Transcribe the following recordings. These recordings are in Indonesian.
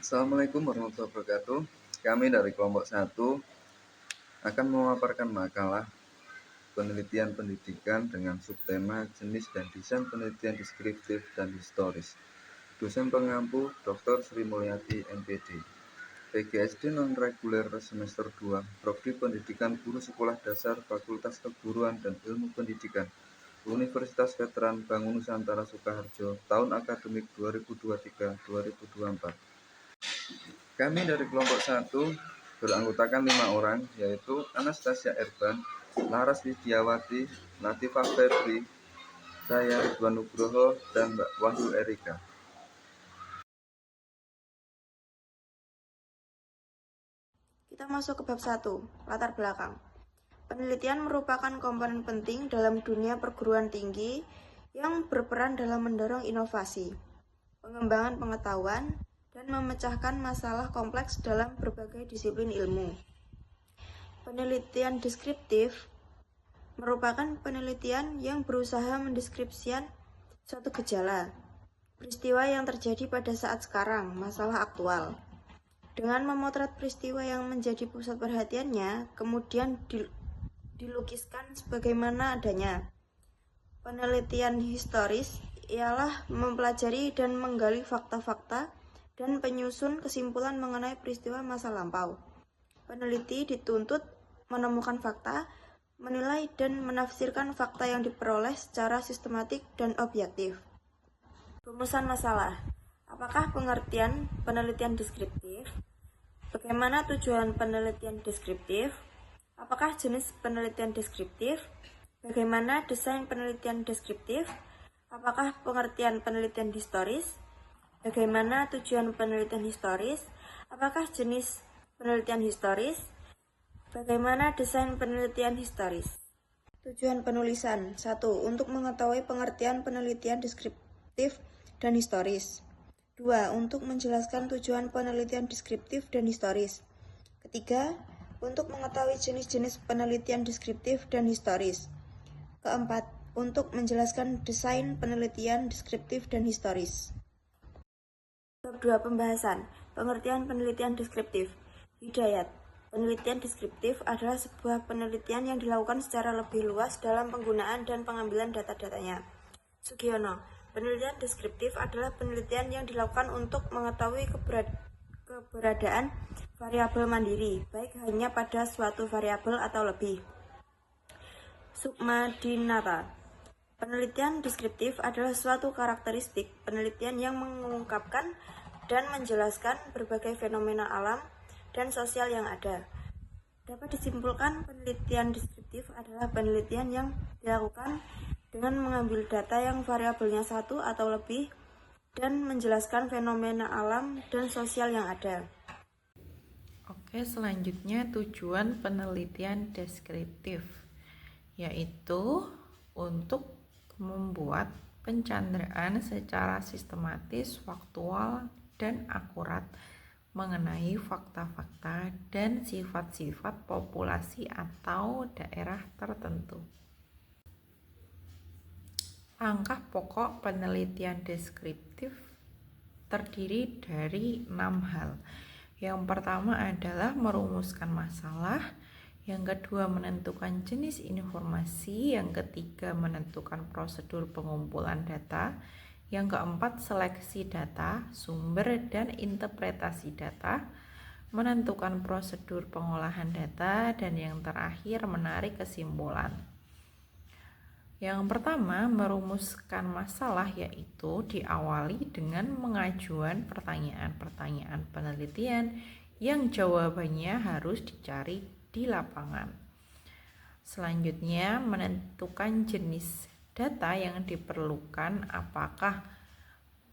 Assalamualaikum warahmatullahi wabarakatuh. Kami dari kelompok 1 akan memaparkan makalah penelitian pendidikan dengan subtema jenis dan desain penelitian deskriptif dan historis. Dosen pengampu Dr. Sri Mulyati, MPD. PGSD non-reguler semester 2, Prodi Pendidikan Guru Sekolah Dasar Fakultas Keguruan dan Ilmu Pendidikan, Universitas Veteran Bangun Nusantara Sukoharjo, tahun akademik 2023-2024. Kami dari kelompok 1 beranggotakan 5 orang, yaitu Anastasia Erban, Laras Widiawati, Latifah Febri, saya Ridwan Nugroho, dan Mbak Wahyu Erika. Kita masuk ke bab 1, latar belakang. Penelitian merupakan komponen penting dalam dunia perguruan tinggi yang berperan dalam mendorong inovasi, pengembangan pengetahuan, dan memecahkan masalah kompleks dalam berbagai disiplin ilmu. Penelitian deskriptif merupakan penelitian yang berusaha mendeskripsikan suatu gejala, peristiwa yang terjadi pada saat sekarang, masalah aktual. Dengan memotret peristiwa yang menjadi pusat perhatiannya, kemudian dilukiskan sebagaimana adanya. Penelitian historis ialah mempelajari dan menggali fakta-fakta dan penyusun kesimpulan mengenai peristiwa masa lampau. Peneliti dituntut menemukan fakta, menilai dan menafsirkan fakta yang diperoleh secara sistematik dan objektif. Rumusan masalah. Apakah pengertian penelitian deskriptif? Bagaimana tujuan penelitian deskriptif? Apakah jenis penelitian deskriptif? Bagaimana desain penelitian deskriptif? Apakah pengertian penelitian historis? Bagaimana tujuan penelitian historis? Apakah jenis penelitian historis? Bagaimana desain penelitian historis? Tujuan penulisan. 1. Untuk mengetahui pengertian penelitian deskriptif dan historis. 2. Untuk menjelaskan tujuan penelitian deskriptif dan historis. Ketiga, untuk mengetahui jenis-jenis penelitian deskriptif dan historis. Keempat, untuk menjelaskan desain penelitian deskriptif dan historis. Bab 2 pembahasan. Pengertian penelitian deskriptif. Hidayat. Penelitian deskriptif adalah sebuah penelitian yang dilakukan secara lebih luas dalam penggunaan dan pengambilan data-datanya. Sugiono. Penelitian deskriptif adalah penelitian yang dilakukan untuk mengetahui keberadaan variabel mandiri, baik hanya pada suatu variabel atau lebih. Sukmadinata. Penelitian deskriptif adalah suatu karakteristik penelitian yang mengungkapkan dan menjelaskan berbagai fenomena alam dan sosial yang ada. Dapat disimpulkan, penelitian deskriptif adalah penelitian yang dilakukan dengan mengambil data yang variabelnya satu atau lebih dan menjelaskan fenomena alam dan sosial yang ada. Oke, selanjutnya tujuan penelitian deskriptif, yaitu untuk membuat pencanderaan secara sistematis, faktual, dan akurat mengenai fakta-fakta dan sifat-sifat populasi atau daerah tertentu. Langkah pokok penelitian deskriptif terdiri dari 6 hal. Yang pertama adalah merumuskan masalah, yang kedua menentukan jenis informasi, yang ketiga menentukan prosedur pengumpulan data, yang keempat seleksi data, sumber dan interpretasi data, menentukan prosedur pengolahan data, dan yang terakhir menarik kesimpulan. Yang pertama, merumuskan masalah, yaitu diawali dengan mengajukan pertanyaan-pertanyaan penelitian yang jawabannya harus dicari di lapangan. Selanjutnya, menentukan jenis data yang diperlukan, apakah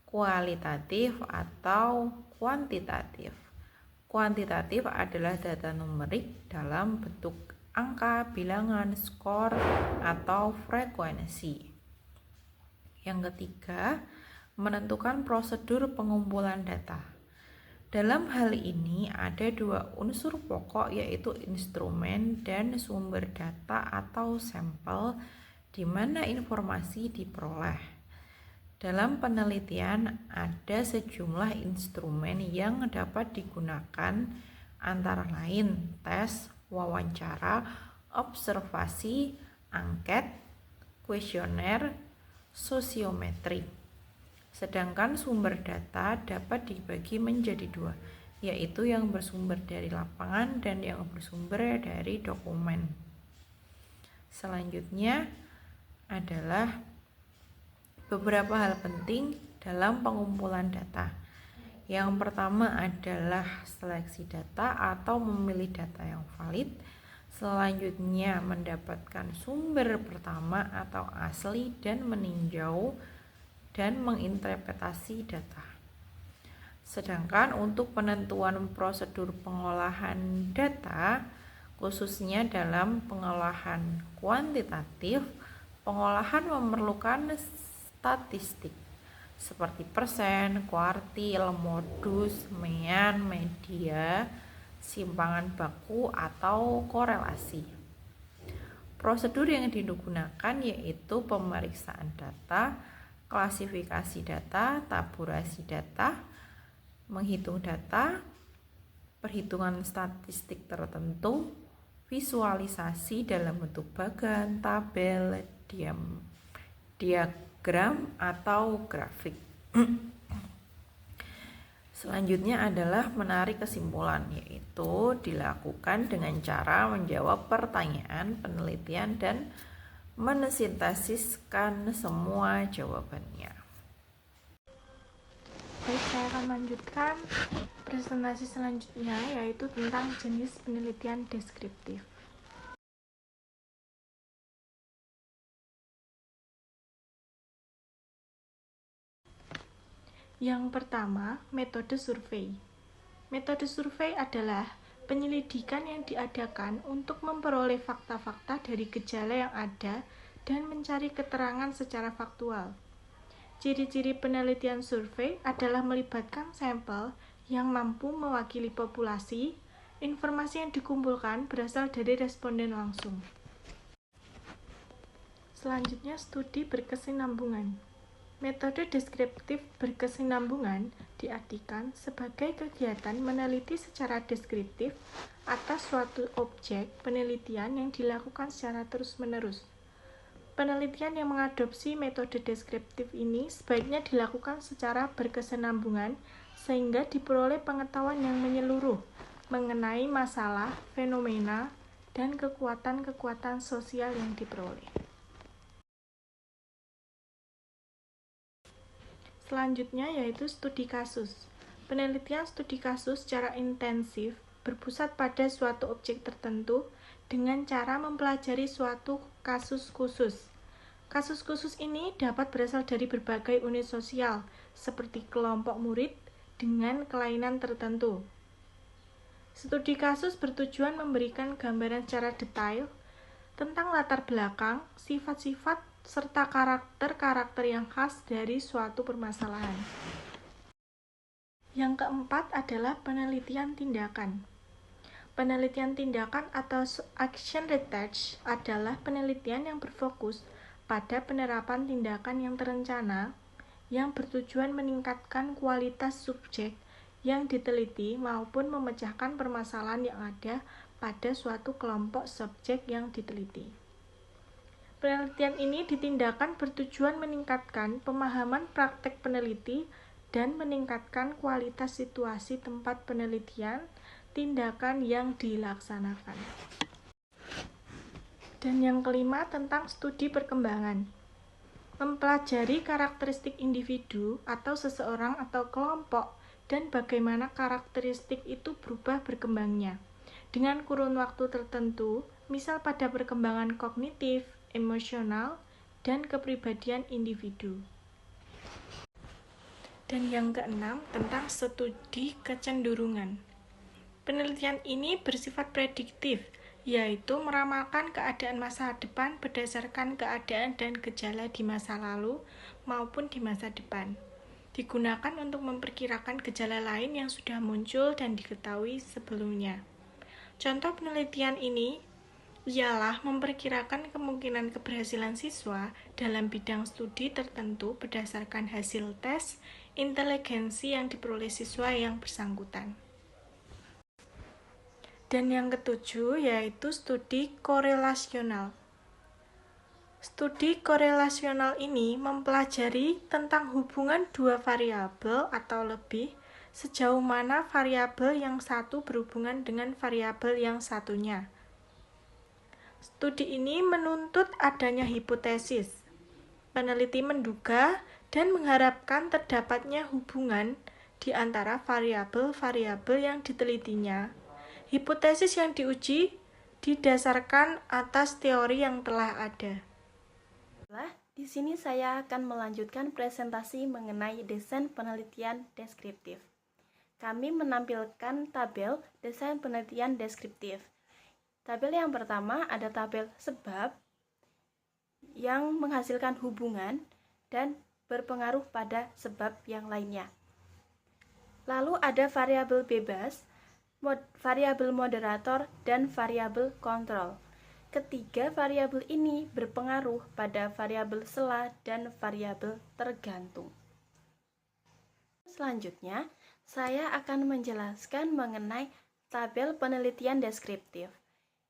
kualitatif atau kuantitatif. Kuantitatif adalah data numerik dalam bentuk angka, bilangan, skor, atau frekuensi. Yang ketiga, menentukan prosedur pengumpulan data. Dalam hal ini ada 2 unsur pokok, yaitu instrumen dan sumber data atau sampel di mana informasi diperoleh. Dalam penelitian ada sejumlah instrumen yang dapat digunakan, antara lain tes, wawancara, observasi, angket, kuesioner, sosiometri. Sedangkan sumber data dapat dibagi menjadi dua, yaitu yang bersumber dari lapangan dan yang bersumber dari dokumen. Selanjutnya adalah beberapa hal penting dalam pengumpulan data. Yang pertama adalah seleksi data atau memilih data yang valid. Selanjutnya mendapatkan sumber pertama atau asli dan meninjau dan menginterpretasi data. Sedangkan untuk penentuan prosedur pengolahan data, khususnya dalam pengolahan kuantitatif, pengolahan memerlukan statistik seperti persen, kuartil, modus, mean, media, simpangan baku, atau korelasi. Prosedur yang digunakan yaitu pemeriksaan data, klasifikasi data, tabulasi data, menghitung data, perhitungan statistik tertentu, visualisasi dalam bentuk bagan, tabel, diagram, atau grafik. Selanjutnya adalah menarik kesimpulan, yaitu dilakukan dengan cara menjawab pertanyaan penelitian dan mensintesiskan semua jawabannya. Baik, saya akan melanjutkan presentasi selanjutnya, yaitu tentang jenis penelitian deskriptif. Yang pertama, metode survei. Metode survei adalah penyelidikan yang diadakan untuk memperoleh fakta-fakta dari gejala yang ada dan mencari keterangan secara faktual. Ciri-ciri penelitian survei adalah melibatkan sampel yang mampu mewakili populasi. Informasi yang dikumpulkan berasal dari responden langsung. Selanjutnya, studi berkesinambungan. Metode deskriptif berkesinambungan diartikan sebagai kegiatan meneliti secara deskriptif atas suatu objek penelitian yang dilakukan secara terus-menerus. Penelitian yang mengadopsi metode deskriptif ini sebaiknya dilakukan secara berkesinambungan sehingga diperoleh pengetahuan yang menyeluruh mengenai masalah, fenomena, dan kekuatan-kekuatan sosial yang diperoleh. Selanjutnya yaitu studi kasus. Penelitian studi kasus secara intensif berpusat pada suatu objek tertentu dengan cara mempelajari suatu kasus khusus. Kasus khusus ini dapat berasal dari berbagai unit sosial, seperti kelompok murid dengan kelainan tertentu. Studi kasus bertujuan memberikan gambaran secara detail tentang latar belakang, sifat-sifat, serta karakter-karakter yang khas dari suatu permasalahan. Yang keempat adalah penelitian tindakan. Penelitian tindakan atau action research adalah penelitian yang berfokus pada penerapan tindakan yang terencana yang bertujuan meningkatkan kualitas subjek yang diteliti maupun memecahkan permasalahan yang ada pada suatu kelompok subjek yang diteliti. Penelitian ini ditindakan bertujuan meningkatkan pemahaman praktek peneliti dan meningkatkan kualitas situasi tempat penelitian tindakan yang dilaksanakan. Dan yang kelima tentang studi perkembangan. Mempelajari karakteristik individu atau seseorang atau kelompok dan bagaimana karakteristik itu berubah berkembangnya dengan kurun waktu tertentu, misal pada perkembangan kognitif, emosional, dan kepribadian individu. Dan yang keenam tentang studi kecenderungan. Penelitian ini bersifat prediktif, yaitu meramalkan keadaan masa depan berdasarkan keadaan dan gejala di masa lalu maupun di masa depan. Digunakan untuk memperkirakan gejala lain yang sudah muncul dan diketahui sebelumnya. Contoh penelitian ini ialah memperkirakan kemungkinan keberhasilan siswa dalam bidang studi tertentu berdasarkan hasil tes inteligensi yang diperoleh siswa yang bersangkutan. Dan yang ketujuh yaitu studi korelasional. Studi korelasional ini mempelajari tentang hubungan dua variabel atau lebih, sejauh mana variabel yang satu berhubungan dengan variabel yang satunya. Studi ini menuntut adanya hipotesis. Peneliti menduga dan mengharapkan terdapatnya hubungan di antara variabel-variabel yang ditelitinya. Hipotesis yang diuji didasarkan atas teori yang telah ada. Di sini saya akan melanjutkan presentasi mengenai desain penelitian deskriptif. Kami menampilkan tabel desain penelitian deskriptif. Tabel yang pertama ada tabel sebab yang menghasilkan hubungan dan berpengaruh pada sebab yang lainnya. Lalu ada variabel bebas, variabel moderator, dan variabel kontrol. Ketiga variabel ini berpengaruh pada variabel sela dan variabel tergantung. Selanjutnya, saya akan menjelaskan mengenai tabel penelitian deskriptif.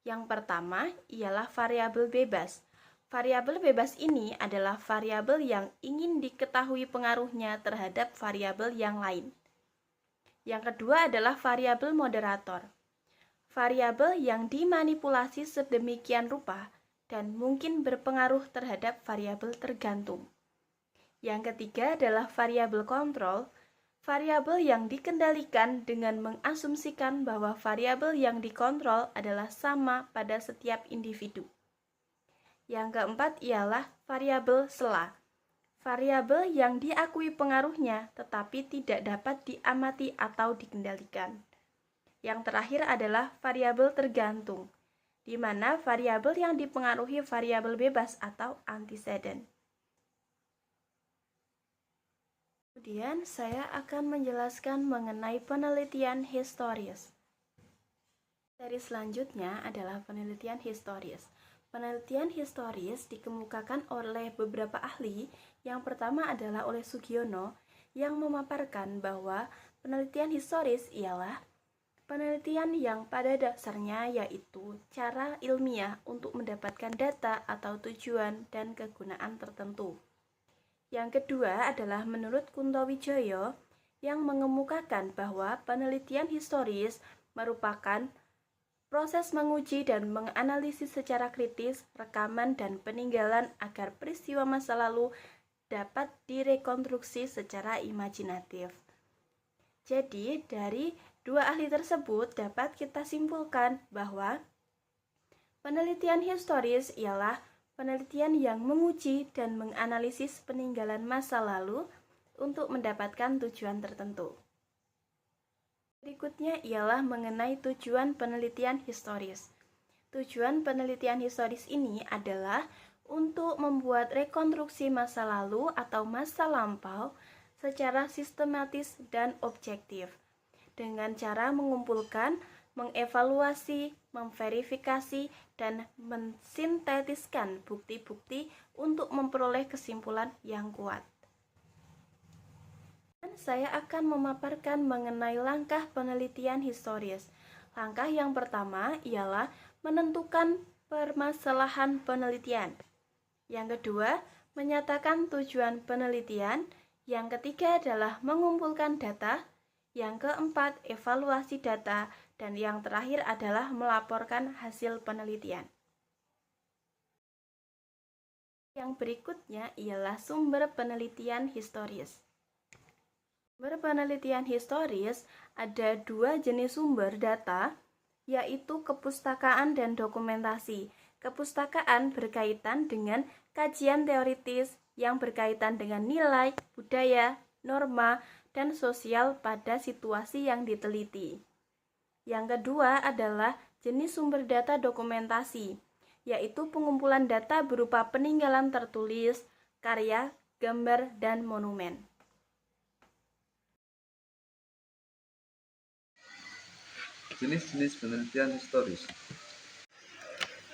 Yang pertama ialah variabel bebas. Variabel bebas ini adalah variabel yang ingin diketahui pengaruhnya terhadap variabel yang lain. Yang kedua adalah variabel moderator. Variabel yang dimanipulasi sedemikian rupa dan mungkin berpengaruh terhadap variabel tergantung. Yang ketiga adalah variabel kontrol. Variabel yang dikendalikan dengan mengasumsikan bahwa variabel yang dikontrol adalah sama pada setiap individu. Yang keempat ialah variabel sela. Variabel yang diakui pengaruhnya tetapi tidak dapat diamati atau dikendalikan. Yang terakhir adalah variabel tergantung, di mana variabel yang dipengaruhi variabel bebas atau antecedent. Kemudian saya akan menjelaskan mengenai penelitian historis. Seri selanjutnya adalah penelitian historis. Penelitian historis dikemukakan oleh beberapa ahli. Yang pertama adalah oleh Sugiono yang memaparkan bahwa penelitian historis ialah penelitian yang pada dasarnya yaitu cara ilmiah untuk mendapatkan data atau tujuan dan kegunaan tertentu. Yang kedua adalah menurut Kuntowijoyo yang mengemukakan bahwa penelitian historis merupakan proses menguji dan menganalisis secara kritis rekaman dan peninggalan agar peristiwa masa lalu dapat direkonstruksi secara imajinatif. Jadi, dari dua ahli tersebut dapat kita simpulkan bahwa penelitian historis ialah penelitian yang menguji dan menganalisis peninggalan masa lalu untuk mendapatkan tujuan tertentu. Berikutnya ialah mengenai tujuan penelitian historis. Tujuan penelitian historis ini adalah untuk membuat rekonstruksi masa lalu atau masa lampau secara sistematis dan objektif, dengan cara mengumpulkan, mengevaluasi, memverifikasi, dan mensintetiskan bukti-bukti untuk memperoleh kesimpulan yang kuat. Saya akan memaparkan mengenai langkah penelitian historis. Langkah yang pertama ialah menentukan permasalahan penelitian. Yang kedua, menyatakan tujuan penelitian. Yang ketiga adalah mengumpulkan data. Yang keempat, evaluasi data. Dan yang terakhir adalah melaporkan hasil penelitian. Yang berikutnya ialah sumber penelitian historis. Sumber penelitian historis ada dua jenis sumber data, yaitu kepustakaan dan dokumentasi. Kepustakaan berkaitan dengan kajian teoritis yang berkaitan dengan nilai, budaya, norma, dan sosial pada situasi yang diteliti. Yang kedua adalah jenis sumber data dokumentasi, yaitu pengumpulan data berupa peninggalan tertulis, karya, gambar, dan monumen. Jenis-jenis penelitian historis.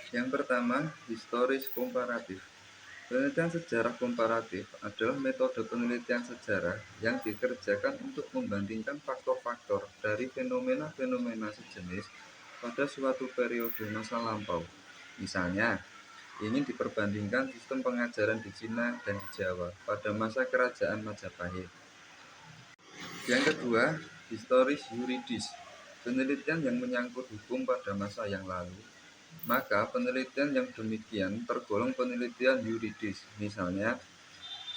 Yang pertama, historis komparatif. Penelitian sejarah komparatif adalah metode penelitian sejarah yang dikerjakan untuk membandingkan faktor-faktor dari fenomena-fenomena sejenis pada suatu periode masa lampau. Misalnya, ingin diperbandingkan sistem pengajaran di Cina dan di Jawa pada masa kerajaan Majapahit. Yang kedua, historis yuridis. Penelitian yang menyangkut hukum pada masa yang lalu. Maka penelitian yang demikian tergolong penelitian yuridis. Misalnya,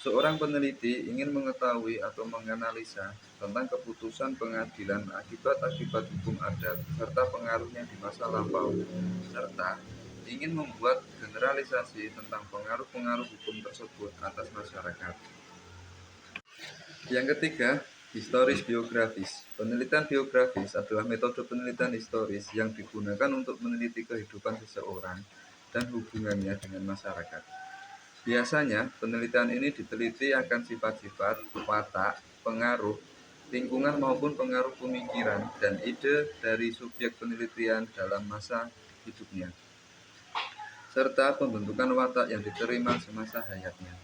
seorang peneliti ingin mengetahui atau menganalisa tentang keputusan pengadilan akibat-akibat hukum adat serta pengaruhnya di masa lampau, serta ingin membuat generalisasi tentang pengaruh-pengaruh hukum tersebut atas masyarakat. Yang ketiga, historis biografis. Penelitian biografis adalah metode penelitian historis yang digunakan untuk meneliti kehidupan seseorang dan hubungannya dengan masyarakat. Biasanya, penelitian ini diteliti akan sifat-sifat, watak, pengaruh, lingkungan maupun pengaruh pemikiran dan ide dari subjek penelitian dalam masa hidupnya, serta pembentukan watak yang diterima semasa hayatnya.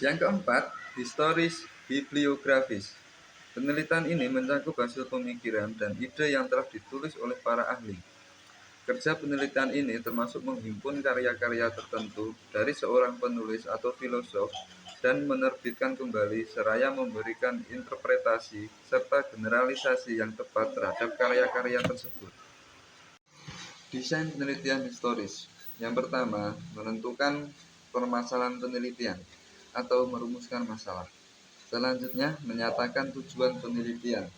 Yang keempat, historis bibliografis. Penelitian ini mencakup hasil pemikiran dan ide yang telah ditulis oleh para ahli. Kerja penelitian ini termasuk menghimpun karya-karya tertentu dari seorang penulis atau filosof dan menerbitkan kembali seraya memberikan interpretasi serta generalisasi yang tepat terhadap karya-karya tersebut. Desain penelitian historis. Yang pertama, menentukan permasalahan penelitian atau merumuskan masalah. Selanjutnya, menyatakan tujuan penelitian.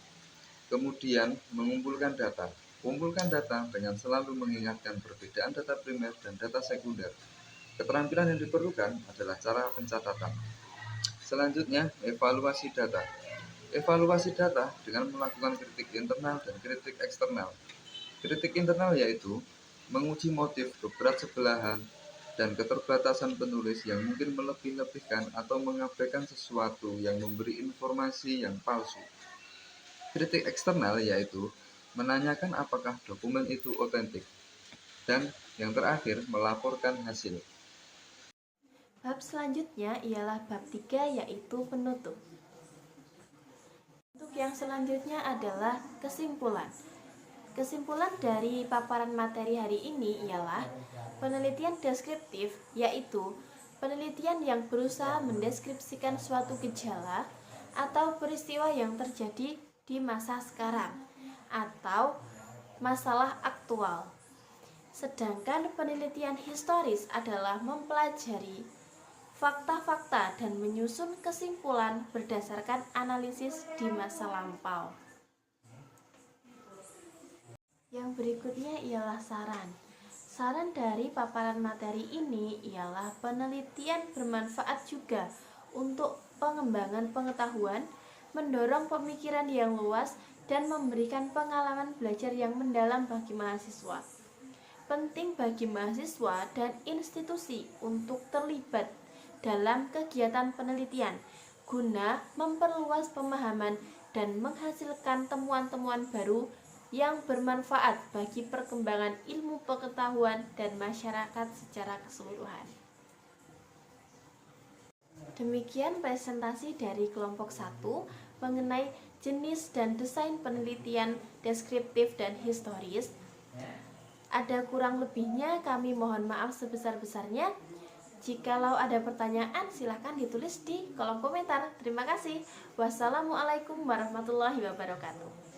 Kemudian, mengumpulkan data. Kumpulkan data dengan selalu mengingatkan perbedaan data primer dan data sekunder. Keterampilan yang diperlukan adalah cara pencatatan. Selanjutnya, evaluasi data. Evaluasi data dengan melakukan kritik internal dan kritik eksternal. Kritik internal yaitu menguji motif keberat-sebelahan dan keterbatasan penulis yang mungkin melebih-lebihkan atau mengabaikan sesuatu yang memberi informasi yang palsu. Kritik eksternal yaitu menanyakan apakah dokumen itu otentik. Dan yang terakhir, melaporkan hasil. Bab selanjutnya ialah bab 3 yaitu penutup. Untuk yang selanjutnya adalah kesimpulan. Kesimpulan dari paparan materi hari ini ialah penelitian deskriptif, yaitu penelitian yang berusaha mendeskripsikan suatu gejala atau peristiwa yang terjadi di masa sekarang atau masalah aktual. Sedangkan penelitian historis adalah mempelajari fakta-fakta dan menyusun kesimpulan berdasarkan analisis di masa lampau. Yang berikutnya ialah saran. Saran dari paparan materi ini ialah penelitian bermanfaat juga untuk pengembangan pengetahuan, mendorong pemikiran yang luas, dan memberikan pengalaman belajar yang mendalam bagi mahasiswa. Penting bagi mahasiswa dan institusi untuk terlibat dalam kegiatan penelitian guna memperluas pemahaman dan menghasilkan temuan-temuan baru yang bermanfaat bagi perkembangan ilmu pengetahuan dan masyarakat secara keseluruhan. Demikian presentasi dari kelompok 1 mengenai jenis dan desain penelitian deskriptif dan historis. Ada kurang lebihnya, kami mohon maaf sebesar-besarnya. Jikalau ada pertanyaan, silakan ditulis di kolom komentar. Terima kasih. Wassalamualaikum warahmatullahi wabarakatuh.